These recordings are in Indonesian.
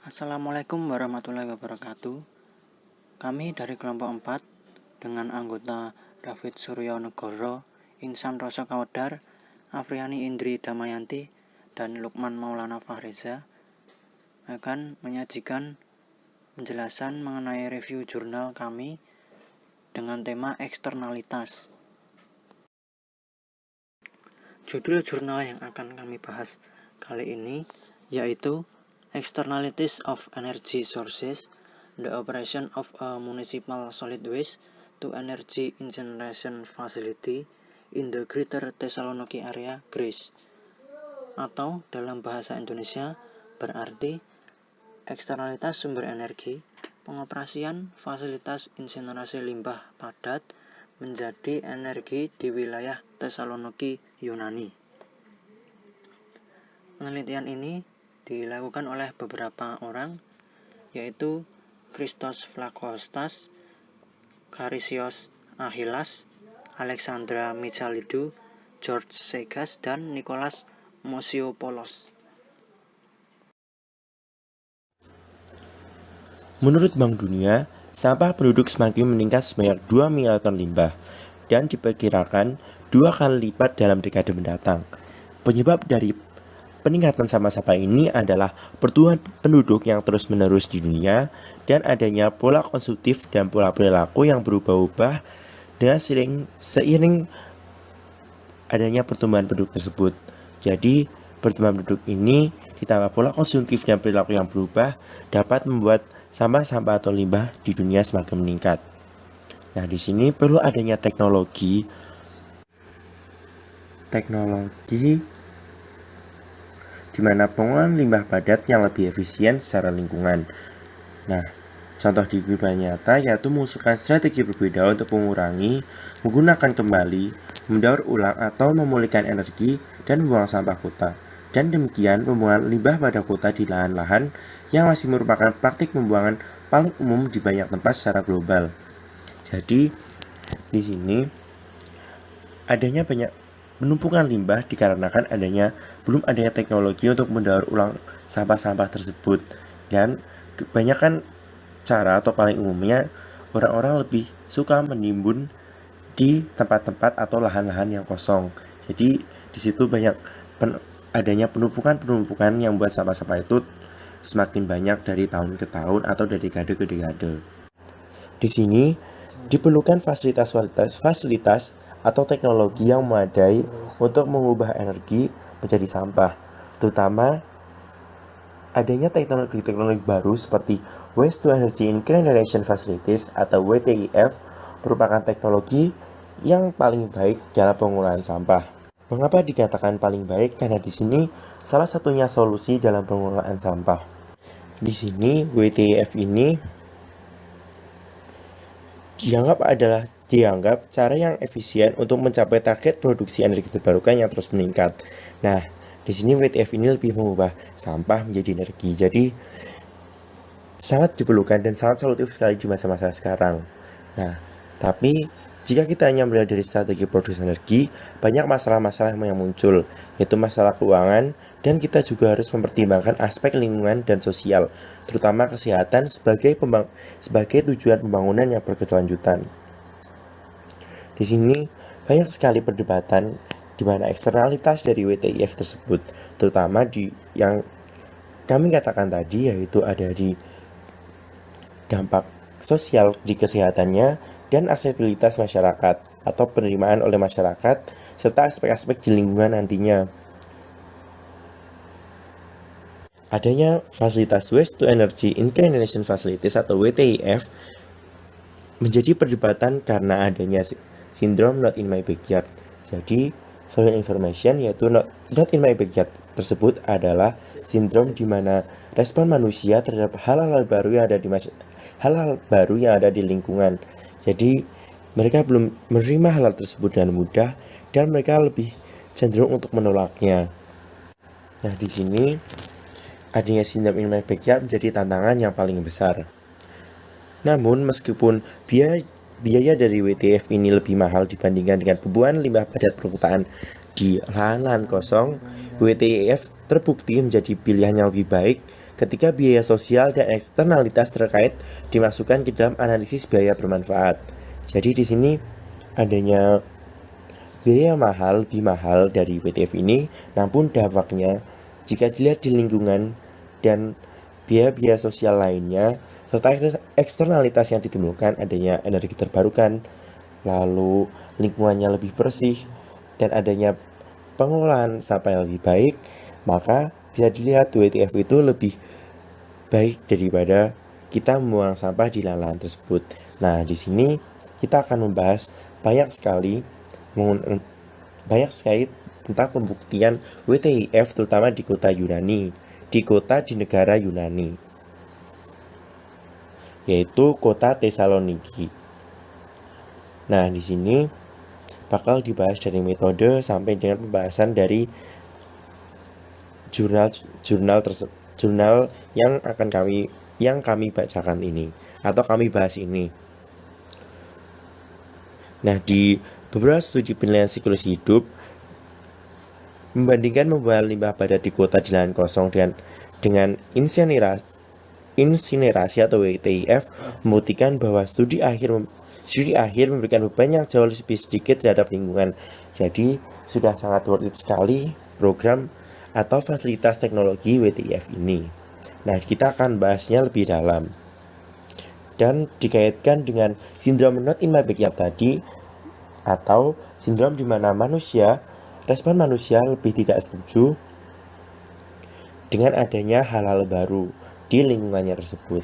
Assalamualaikum warahmatullahi wabarakatuh. Kami dari kelompok 4 dengan anggota David Suryo Negoro, Insan Roso Kawedar, Afriani Indri Damayanti, dan Lukman Maulana Fahreza akan menyajikan penjelasan mengenai review jurnal kami dengan tema eksternalitas. Judul jurnal yang akan kami bahas kali ini yaitu Externalities of Energy Sources, the Operation of a Municipal Solid Waste to Energy Incineration Facility in the Greater Thessaloniki Area, Greece. Atau dalam bahasa Indonesia berarti eksternalitas sumber energi, pengoperasian fasilitas insinerasi limbah padat menjadi energi di wilayah Thessaloniki, Yunani. Penelitian ini dilakukan oleh beberapa orang, yaitu Christos Vlachostas, Karisios Achillas, Alexandra Michalidou, George Segas, dan Nicholas Mosiopoulos. Menurut Bank Dunia, sampah penduduk semakin meningkat sebanyak 2 miliar ton limbah dan diperkirakan 2 kali lipat dalam dekade mendatang. Penyebab dari peningkatan sampah-sampah ini adalah pertumbuhan penduduk yang terus-menerus di dunia dan adanya pola konsumtif dan pola perilaku yang berubah-ubah dengan seiring adanya pertumbuhan penduduk tersebut. Jadi, pertumbuhan penduduk ini ditambah pola konsumtif dan perilaku yang berubah dapat membuat sampah-sampah atau limbah di dunia semakin meningkat. Nah, di sini perlu adanya teknologi di mana pengolahan limbah padat yang lebih efisien secara lingkungan. Nah, contoh di kehidupan nyata yaitu mengusulkan strategi berbeda untuk mengurangi, menggunakan kembali, mendaur ulang atau memulihkan energi dan membuang sampah kota. Dan demikian pembuangan limbah pada kota di lahan-lahan yang masih merupakan praktik pembuangan paling umum di banyak tempat secara global. Jadi, di sini adanya banyak penumpukan limbah dikarenakan belum adanya teknologi untuk mendaur ulang sampah-sampah tersebut. Dan kebanyakan cara atau paling umumnya orang-orang lebih suka menimbun di tempat-tempat atau lahan-lahan yang kosong. Jadi di situ banyak adanya penumpukan yang membuat sampah-sampah itu semakin banyak dari tahun ke tahun atau dari dekade ke dekade. Di sini diperlukan fasilitas atau teknologi yang memadai untuk mengubah energi menjadi sampah, terutama adanya teknologi baru seperti Waste to Energy Incineration Facilities atau WTIF merupakan teknologi yang paling baik dalam pengolahan sampah. Mengapa dikatakan paling baik? Karena di sini salah satunya solusi dalam pengolahan sampah. Di sini WTIF ini dianggap cara yang efisien untuk mencapai target produksi energi terbarukan yang terus meningkat. Nah, di sini WTF ini lebih mengubah sampah menjadi energi. Jadi sangat diperlukan dan sangat solutif sekali di masa-masa sekarang. Nah, tapi jika kita hanya melihat dari strategi produksi energi, banyak masalah-masalah yang muncul, yaitu masalah keuangan, dan kita juga harus mempertimbangkan aspek lingkungan dan sosial, terutama kesehatan sebagai tujuan pembangunan yang berkelanjutan. Di sini banyak sekali perdebatan di mana eksternalitas dari WTIF tersebut, terutama di yang kami katakan tadi, yaitu ada di dampak sosial di kesehatannya dan aksesibilitas masyarakat atau penerimaan oleh masyarakat serta aspek-aspek di lingkungan nantinya. Adanya fasilitas Waste to Energy Incineration Facilities atau WTIF menjadi perdebatan karena adanya sindrom not in my backyard. Jadi, for your information, yaitu not in my backyard tersebut adalah sindrom di mana respon manusia terhadap hal-hal baru yang ada di lingkungan. Jadi, mereka belum menerima hal tersebut dengan mudah dan mereka lebih cenderung untuk menolaknya. Nah, di sini adanya sindrom in my backyard menjadi tantangan yang paling besar. Namun, meskipun biaya dari WTF ini lebih mahal dibandingkan dengan pembuangan limbah padat perkotaan di lahan-lahan kosong, WTF terbukti menjadi pilihan yang lebih baik ketika biaya sosial dan eksternalitas terkait dimasukkan ke dalam analisis biaya bermanfaat. Jadi di sini adanya biaya mahal lebih mahal dari WTF ini, namun dampaknya jika dilihat di lingkungan dan biaya-biaya sosial lainnya serta eksternalitas yang ditimbulkan adanya energi terbarukan, lalu lingkungannya lebih bersih dan adanya pengolahan sampah yang lebih baik, maka bisa dilihat WTF itu lebih baik daripada kita membuang sampah di lahan tersebut. Nah, di sini kita akan membahas banyak sekali tentang pembuktian WTIF terutama di kota Yunani, di negara Yunani, yaitu kota Tesaloniki. Nah, di sini bakal dibahas dari metode sampai dengan pembahasan dari jurnal yang kami bacakan ini atau kami bahas ini. Nah, di beberapa studi penilaian siklus hidup membandingkan membuang limbah padat di kota di lahan kosong dengan insinerasi atau WTIF membuktikan bahwa studi akhir memberikan beban yang jauh lebih sedikit terhadap lingkungan. Jadi sudah sangat worth it sekali program atau fasilitas teknologi WTIF ini. Nah, kita akan bahasnya lebih dalam dan dikaitkan dengan sindrom not in my backyard tadi, atau sindrom di mana respon manusia lebih tidak setuju dengan adanya hal-hal baru di lingkungannya tersebut.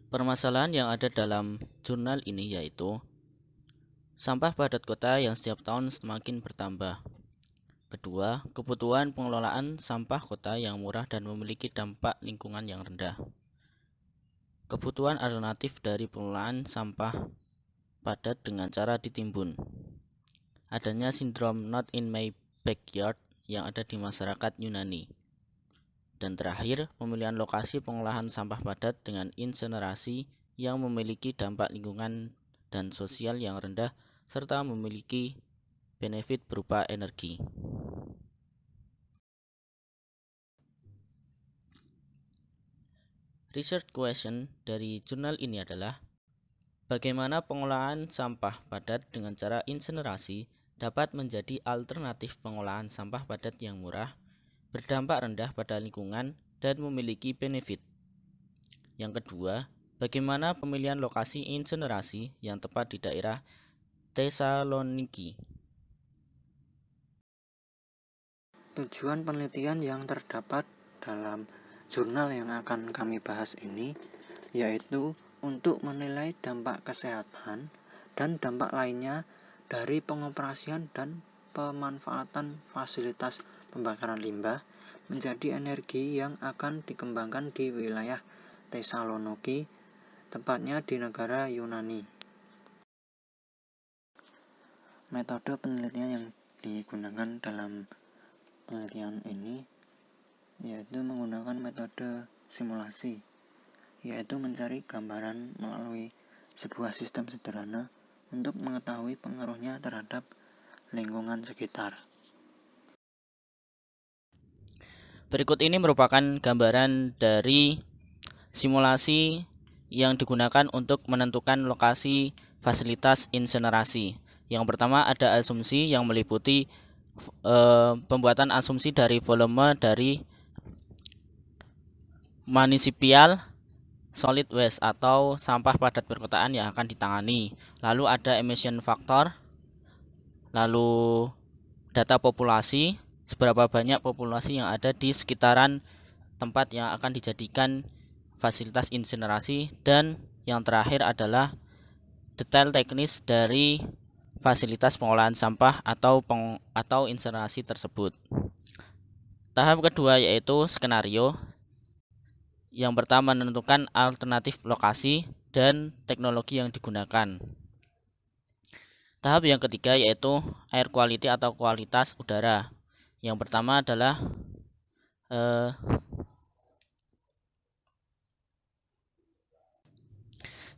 Permasalahan yang ada dalam jurnal ini yaitu sampah padat kota yang setiap tahun semakin bertambah. Kedua, kebutuhan pengelolaan sampah kota yang murah dan memiliki dampak lingkungan yang rendah. Kebutuhan alternatif dari pengelolaan sampah padat dengan cara ditimbun. Adanya sindrom not in my backyard yang ada di masyarakat Yunani. Dan terakhir, pemilihan lokasi pengolahan sampah padat dengan insinerasi yang memiliki dampak lingkungan dan sosial yang rendah serta memiliki benefit berupa energi. Research question dari jurnal ini adalah bagaimana pengolahan sampah padat dengan cara insinerasi dapat menjadi alternatif pengolahan sampah padat yang murah, berdampak rendah pada lingkungan, dan memiliki benefit. Yang kedua, bagaimana pemilihan lokasi insinerasi yang tepat di daerah Tesaloniki. Tujuan penelitian yang terdapat dalam jurnal yang akan kami bahas ini yaitu untuk menilai dampak kesehatan dan dampak lainnya dari pengoperasian dan pemanfaatan fasilitas pembakaran limbah menjadi energi yang akan dikembangkan di wilayah Tesaloniki, tepatnya di negara Yunani. Metode penelitian yang digunakan dalam penelitian ini yaitu menggunakan metode simulasi, yaitu mencari gambaran melalui sebuah sistem sederhana untuk mengetahui pengaruhnya terhadap lingkungan sekitar. Berikut ini merupakan gambaran dari simulasi yang digunakan untuk menentukan lokasi fasilitas insinerasi. Yang pertama ada asumsi yang meliputi pembuatan asumsi dari volume dari municipal solid waste atau sampah padat perkotaan yang akan ditangani. Lalu ada emission factor, lalu data populasi, seberapa banyak populasi yang ada di sekitaran tempat yang akan dijadikan fasilitas insinerasi, dan yang terakhir adalah detail teknis dari fasilitas pengolahan sampah atau insinerasi tersebut. Tahap kedua yaitu skenario. Yang pertama menentukan alternatif lokasi dan teknologi yang digunakan. Tahap yang ketiga yaitu air quality atau kualitas udara. Yang pertama adalah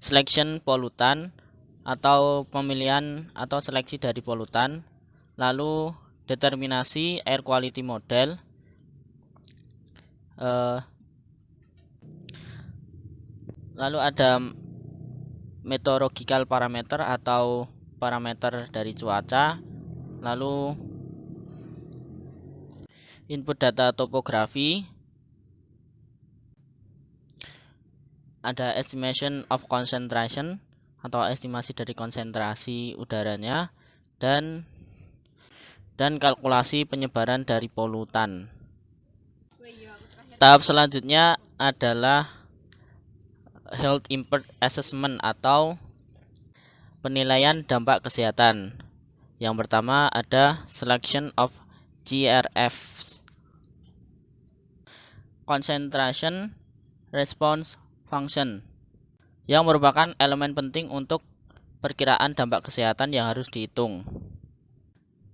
selection polutan atau pemilihan atau seleksi dari polutan, lalu determinasi air quality model, Lalu ada meteorological parameter atau parameter dari cuaca, lalu input data topografi, ada estimation of concentration atau estimasi dari konsentrasi udaranya, dan kalkulasi penyebaran dari polutan. Tahap selanjutnya adalah health impact assessment atau penilaian dampak kesehatan. Yang pertama ada selection of GRFs, concentration response function, yang merupakan elemen penting untuk perkiraan dampak kesehatan yang harus dihitung.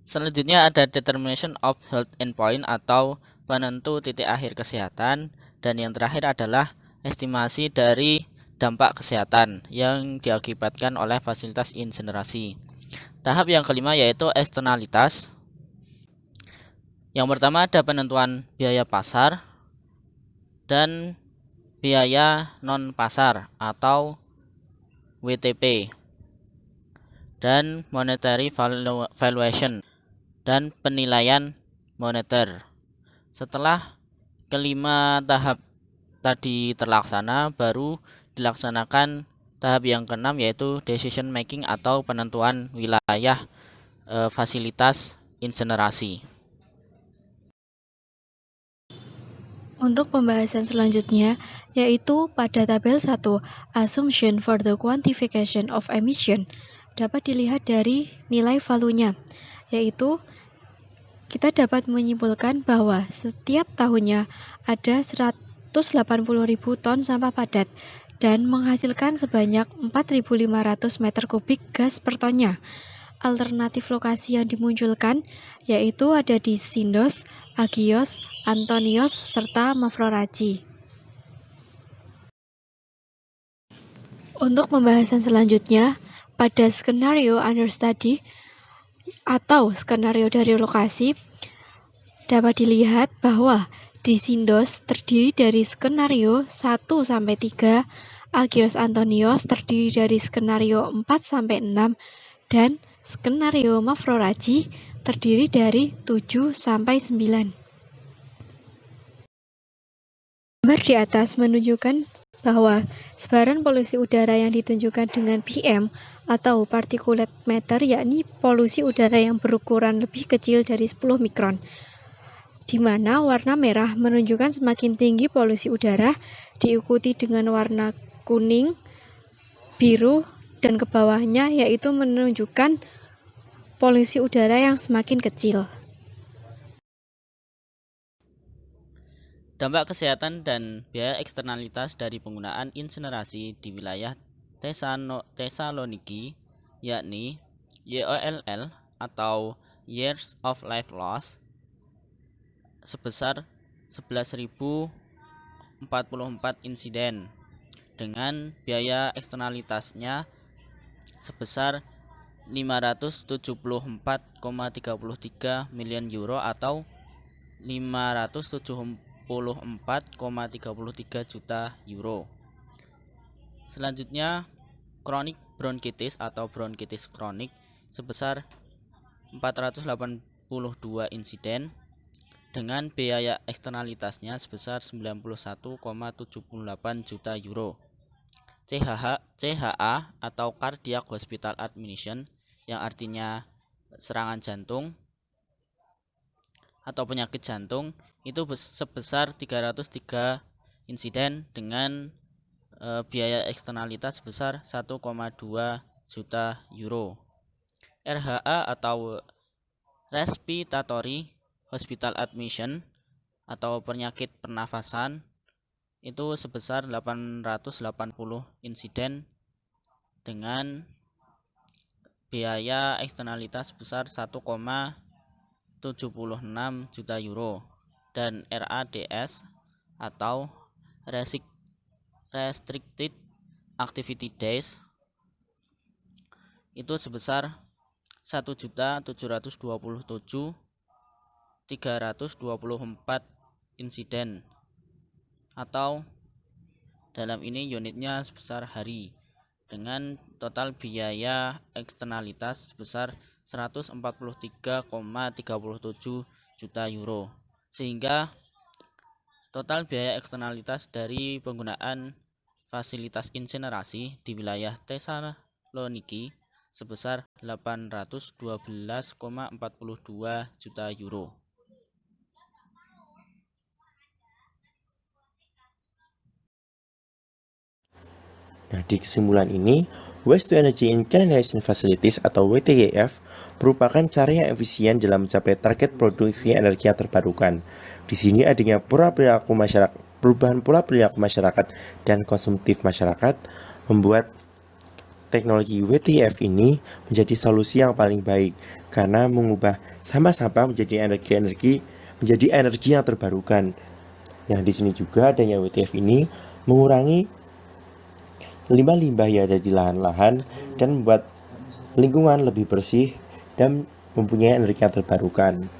Selanjutnya ada determination of health endpoint atau penentu titik akhir kesehatan, dan yang terakhir adalah estimasi dari dampak kesehatan yang diakibatkan oleh fasilitas insinerasi. Tahap yang kelima yaitu eksternalitas. Yang pertama ada penentuan biaya pasar dan biaya non pasar atau WTP, dan monetary valuation dan penilaian moneter. Setelah kelima tahap tadi terlaksana, baru dilaksanakan tahap yang keenam yaitu decision making atau penentuan wilayah fasilitas insinerasi. Untuk pembahasan selanjutnya, yaitu pada tabel 1, assumption for the quantification of emission, dapat dilihat dari nilai valuenya, yaitu kita dapat menyimpulkan bahwa setiap tahunnya ada 180.000 ton sampah padat dan menghasilkan sebanyak 4.500 meter kubik gas per tonnya. Alternatif lokasi yang dimunculkan yaitu ada di Sindos, Agios, Antonios, serta Mavrorachi. Untuk pembahasan selanjutnya, pada skenario under study atau skenario dari lokasi, dapat dilihat bahwa di Sindos terdiri dari skenario 1-3, Agios Antonios terdiri dari skenario 4-6, dan skenario Mavrorachi terdiri dari 7-9. Gambar di atas menunjukkan bahwa sebaran polusi udara yang ditunjukkan dengan PM atau particulate matter, yakni polusi udara yang berukuran lebih kecil dari 10 mikron, di mana warna merah menunjukkan semakin tinggi polusi udara, diikuti dengan warna kuning, biru, dan ke bawahnya yaitu menunjukkan polusi udara yang semakin kecil. Dampak kesehatan dan biaya eksternalitas dari penggunaan insinerasi di wilayah Thessaloniki, yakni YOLL atau Years of Life Loss, sebesar 11.044 insiden dengan biaya eksternalitasnya sebesar 574,33 miliar euro atau 574,33 juta euro. Selanjutnya chronic bronkitis atau bronkitis kronik sebesar 482 insiden dengan biaya eksternalitasnya sebesar 91,78 juta euro. CHA atau cardiac hospital admission, yang artinya serangan jantung atau penyakit jantung, itu sebesar 303 insiden dengan biaya eksternalitas sebesar 1,2 juta euro. RHA atau respiratory hospital admission atau penyakit pernafasan itu sebesar 880 insiden dengan biaya eksternalitas sebesar 1,76 juta euro. Dan RADS atau Restricted Activity Days itu sebesar 1.727.324 insiden atau dalam ini unitnya sebesar hari, dengan total biaya eksternalitas sebesar 143,37 juta euro. Sehingga total biaya eksternalitas dari penggunaan fasilitas insinerasi di wilayah Thessaloniki sebesar 812,42 juta euro. Nah, di kesimpulan ini, Waste to Energy Incineration Facilities atau WTEF merupakan cara yang efisien dalam mencapai target produksi energi yang terbarukan. Di sini adanya perubahan pola perilaku masyarakat dan konsumtif masyarakat membuat teknologi WTEF ini menjadi solusi yang paling baik karena mengubah sampah-sampah menjadi energi yang terbarukan. Nah, di sini juga adanya WTF ini mengurangi limbah-limbah yang ada di lahan-lahan dan membuat lingkungan lebih bersih dan mempunyai energi yang terbarukan.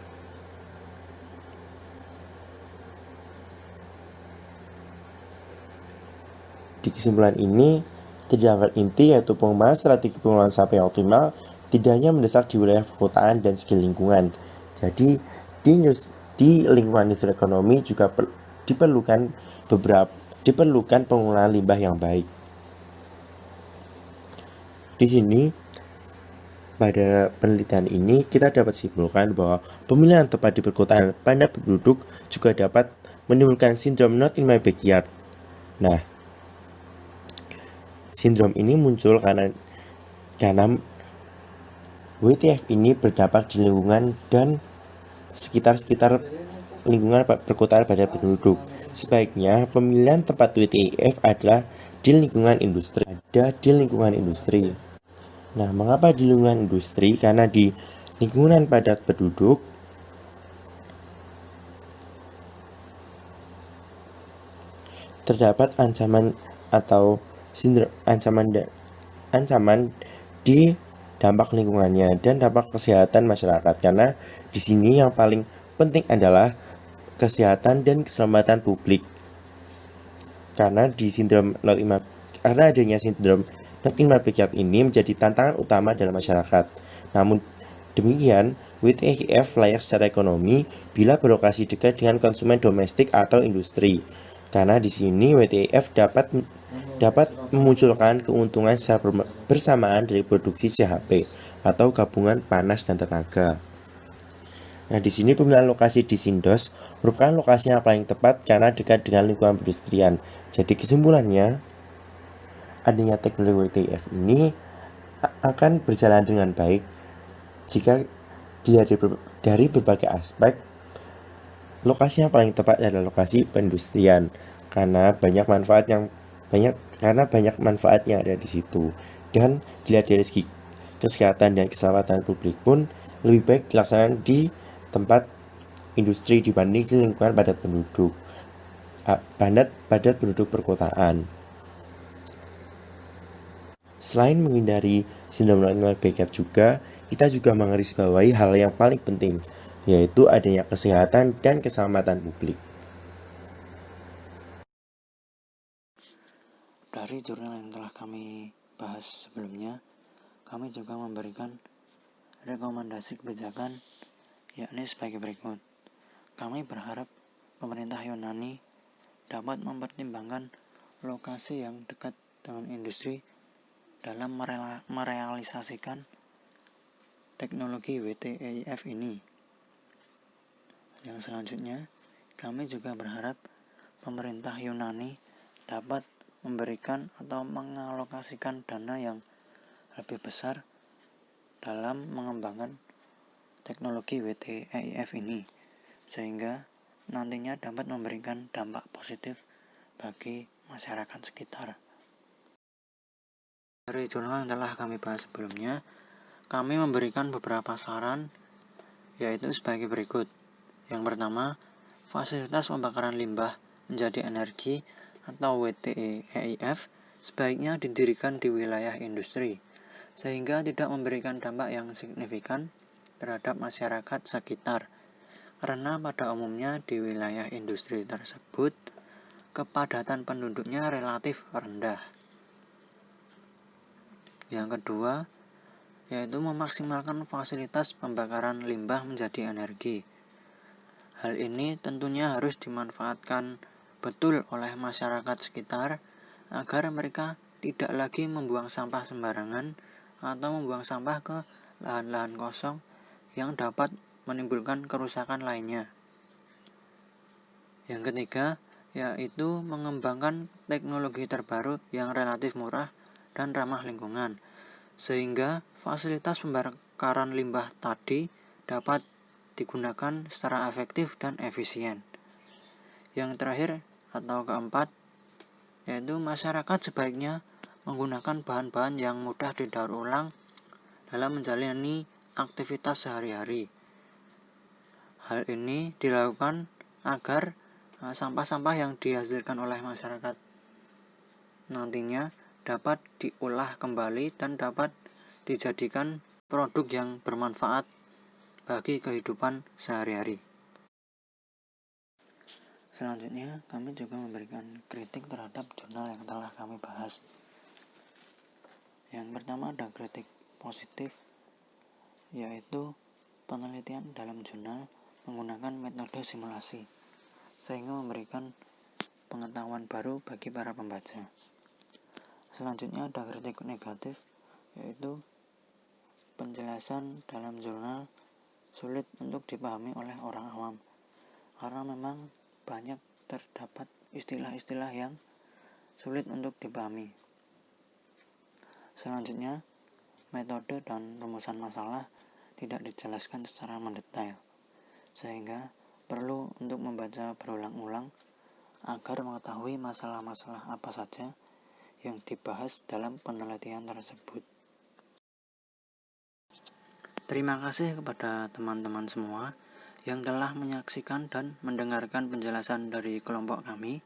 Di kesimpulan ini, terdapat inti yaitu pengembangan strategi pengelolaan sampah yang optimal tidak hanya mendesak di wilayah perkotaan dan segi lingkungan. Jadi, di lingkungan industri ekonomi juga diperlukan pengelolaan limbah yang baik. Di sini, pada penelitian ini kita dapat simpulkan bahwa pemilihan tempat di perkotaan padat penduduk juga dapat menimbulkan sindrom not in my backyard. Nah, sindrom ini muncul karena WTF ini berdampak di lingkungan dan sekitar lingkungan perkotaan padat penduduk. Sebaiknya pemilihan tempat WTF adalah di lingkungan industri. Nah, mengapa di lingkungan industri? Karena di lingkungan padat penduduk terdapat ancaman di dampak lingkungannya dan dampak kesehatan masyarakat. Karena di sini yang paling penting adalah kesehatan dan keselamatan publik. Karena adanya sindrom not in my backyard ini menjadi tantangan utama dalam masyarakat. Namun demikian, WTF layak secara ekonomi bila berlokasi dekat dengan konsumen domestik atau industri. Karena di sini WTF dapat memunculkan keuntungan secara bersamaan dari produksi CHP atau gabungan panas dan tenaga. Nah, di sini pemilihan lokasi di Sindos merupakan lokasi yang paling tepat karena dekat dengan lingkungan perindustrian. Jadi kesimpulannya, adanya teknologi WTF ini akan berjalan dengan baik jika dilihat dari berbagai aspek. Lokasi yang paling tepat adalah lokasi perindustrian karena banyak manfaat yang ada di situ, dan dilihat dari segi kesehatan dan keselamatan publik pun lebih baik dilaksanakan di tempat industri dibanding di lingkungan padat penduduk perkotaan. Selain menghindari sindrom not in my backyard juga, kita juga menggarisbawahi hal yang paling penting, yaitu adanya kesehatan dan keselamatan publik. Dari jurnal yang telah kami bahas sebelumnya, kami juga memberikan rekomendasi kebijakan, yakni sebagai berikut. Kami berharap pemerintah Yunani dapat mempertimbangkan lokasi yang dekat dengan industri dalam merealisasikan teknologi WTEF ini. Yang selanjutnya, kami juga berharap pemerintah Yunani dapat memberikan atau mengalokasikan dana yang lebih besar dalam mengembangkan teknologi WTEF ini, sehingga nantinya dapat memberikan dampak positif bagi masyarakat sekitar. Dari jurnal yang telah kami bahas sebelumnya, kami memberikan beberapa saran, yaitu sebagai berikut. Yang pertama, fasilitas pembakaran limbah menjadi energi atau WTEF sebaiknya didirikan di wilayah industri, sehingga tidak memberikan dampak yang signifikan terhadap masyarakat sekitar. Karena pada umumnya di wilayah industri tersebut, kepadatan penduduknya relatif rendah. Yang kedua, yaitu memaksimalkan fasilitas pembakaran limbah menjadi energi. Hal ini tentunya harus dimanfaatkan betul oleh masyarakat sekitar agar mereka tidak lagi membuang sampah sembarangan atau membuang sampah ke lahan-lahan kosong yang dapat menimbulkan kerusakan lainnya. Yang ketiga, yaitu mengembangkan teknologi terbaru yang relatif murah dan ramah lingkungan, sehingga fasilitas pembakaran limbah tadi dapat digunakan secara efektif dan efisien. Yang terakhir atau keempat, yaitu masyarakat sebaiknya menggunakan bahan-bahan yang mudah didaur ulang dalam menjalani aktivitas sehari-hari. Hal ini dilakukan agar sampah-sampah yang dihasilkan oleh masyarakat nantinya dapat diolah kembali dan dapat dijadikan produk yang bermanfaat bagi kehidupan sehari-hari. Selanjutnya, kami juga memberikan kritik terhadap jurnal yang telah kami bahas. Yang pertama ada kritik positif, yaitu penelitian dalam jurnal menggunakan metode simulasi, sehingga memberikan pengetahuan baru bagi para pembaca. Selanjutnya ada kritik negatif, yaitu penjelasan dalam jurnal sulit untuk dipahami oleh orang awam, karena memang banyak terdapat istilah-istilah yang sulit untuk dipahami. Selanjutnya, metode dan rumusan masalah tidak dijelaskan secara mendetail, sehingga perlu untuk membaca berulang-ulang agar mengetahui masalah-masalah apa saja yang dibahas dalam penelitian tersebut. Terima kasih kepada teman-teman semua yang telah menyaksikan dan mendengarkan penjelasan dari kelompok kami.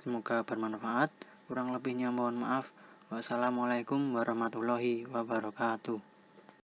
Semoga bermanfaat. Kurang lebihnya mohon maaf. Wassalamualaikum warahmatullahi wabarakatuh.